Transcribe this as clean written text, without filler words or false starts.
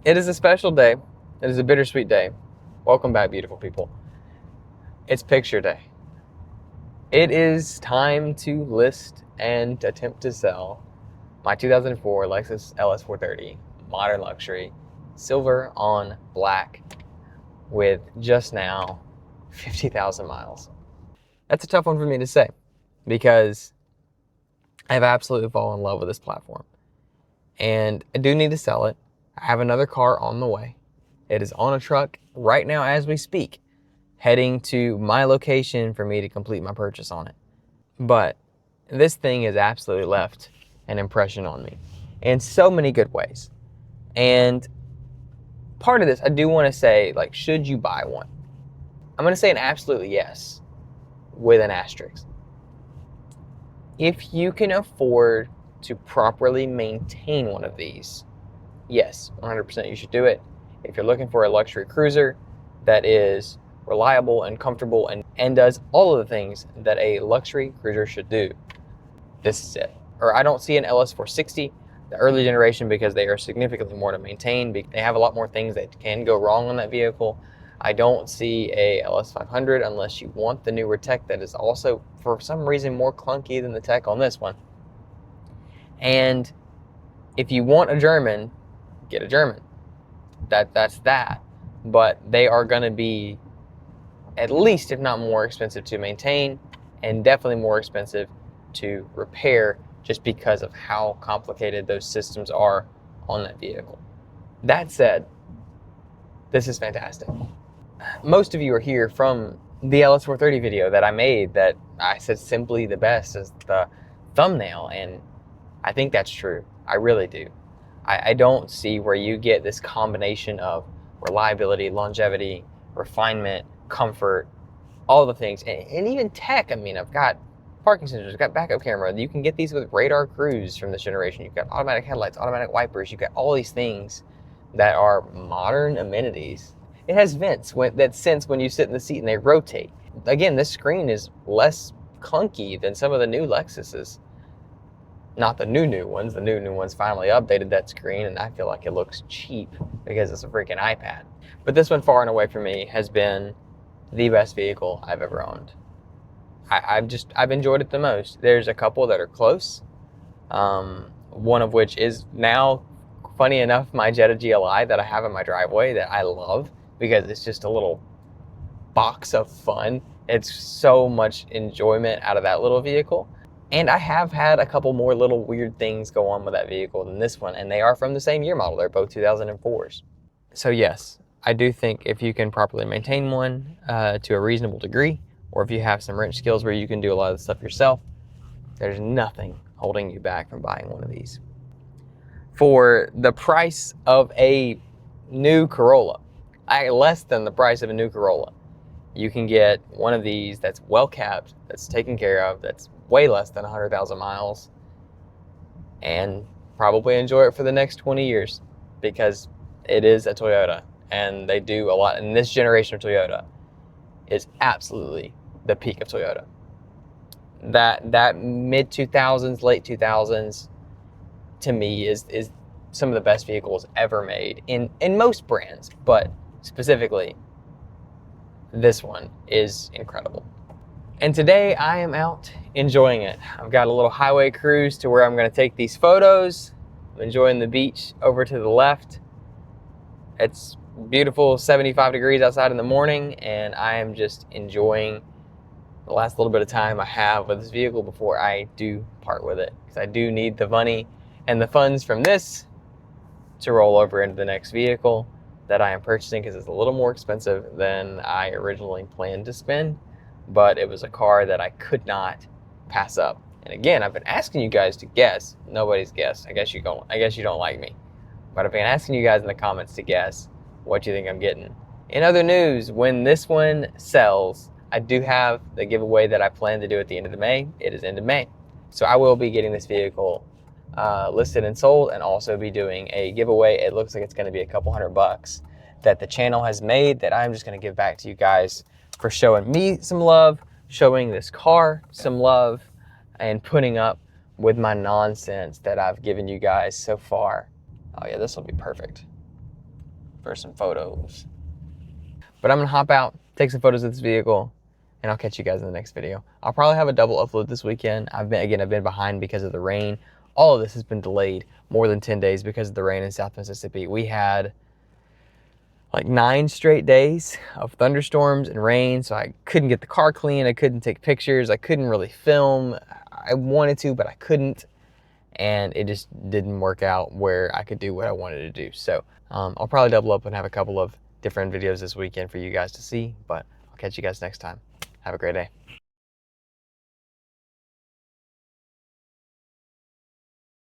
It is a special day. It is a bittersweet day. Welcome back, beautiful people. It's picture day. It is time to list and attempt to sell my 2004 Lexus LS430 modern luxury, silver on black, with just now 50,000 miles. That's a tough one for me to say because I've absolutely fallen in love with this platform. And I do need to sell it. I have another car on the way. It is on a truck right now as we speak, heading to my location for me to complete my purchase on it. But this thing has absolutely left an impression on me in so many good ways. And part of this, I do want to say, like, should you buy one? I'm going to say an absolutely yes with an asterisk. If you can afford to properly maintain one of these, yes, 100% you should do it. If you're looking for a luxury cruiser that is reliable and comfortable and does all of the things that a luxury cruiser should do, this is it. Or I don't see an LS460, the early generation, because they are significantly more to maintain. They have a lot more things that can go wrong on that vehicle. I don't see a LS500 unless you want the newer tech that is also, for some reason, more clunky than the tech on this one. And if you want a German, get a German. That's that. But they are going to be at least, if not more expensive to maintain, and definitely more expensive to repair, just because of how complicated those systems are on that vehicle. That said, this is fantastic. Most of you are here from the LS430 video that I made that I said simply the best as the thumbnail, and I think that's true. I really do. I don't see where you get this combination of reliability, longevity, refinement, comfort, all the things, and even tech. I mean, I've got parking sensors, I've got backup camera. You can get these with radar cruise from this generation. You've got automatic headlights, automatic wipers. You've got all these things that are modern amenities. It has vents that sense when you sit in the seat and they rotate. Again, this screen is less clunky than some of the new Lexuses. Not the new ones. The new ones finally updated that screen, and I feel like it looks cheap because it's a freaking iPad. But this one, far and away for me, has been the best vehicle I've ever owned. I've enjoyed it the most. There's a couple that are close. One of which is now, funny enough, my Jetta GLI that I have in my driveway that I love because it's just a little box of fun. It's so much enjoyment out of that little vehicle. And I have had a couple more little weird things go on with that vehicle than this one, and they are from the same year model. They're both 2004s. So yes, I do think if you can properly maintain one to a reasonable degree, or if you have some wrench skills where you can do a lot of the stuff yourself, there's nothing holding you back from buying one of these. For the price of a new Corolla, less than the price of a new Corolla, you can get one of these that's well kept, that's taken care of, that's way less than 100,000 miles, and probably enjoy it for the next 20 years because it is a Toyota, and they do a lot. And this generation of Toyota is absolutely the peak of Toyota. That mid 2000s, late 2000s, to me is some of the best vehicles ever made in most brands, but specifically this one is incredible. And today I am out enjoying it. I've got a little highway cruise to where I'm going to take these photos. I'm enjoying the beach over to the left. It's beautiful, 75 degrees outside in the morning, and I am just enjoying the last little bit of time I have with this vehicle before I do part with it, because I do need the money and the funds from this to roll over into the next vehicle that I am purchasing, because it's a little more expensive than I originally planned to spend, but it was a car that I could not pass up. And again, I've been asking you guys to guess. Nobody's guessed. I guess you don't like me. But I've been asking you guys in the comments to guess what you think I'm getting. In other news, when this one sells, I do have the giveaway that I plan to do at the end of May. It is end of May. So I will be getting this vehicle listed and sold, and also be doing a giveaway. It looks like it's going to be a couple $100 that the channel has made that I'm just going to give back to you guys for showing me some love, showing this car some love, and putting up with my nonsense that I've given you guys so far. Oh yeah, this will be perfect. for some photos. But I'm gonna hop out, take some photos of this vehicle, and I'll catch you guys in the next video. I'll probably have a double upload this weekend. I've been behind because of the rain. All of this has been delayed more than 10 days because of the rain in South Mississippi. We had like 9 straight days of thunderstorms and rain, so I couldn't get the car clean, I couldn't take pictures, I couldn't really film. I wanted to, but I couldn't, and it just didn't work out where I could do what I wanted to do. So I'll probably double up and have a couple of different videos this weekend for you guys to see, but I'll catch you guys next time. Have a great day.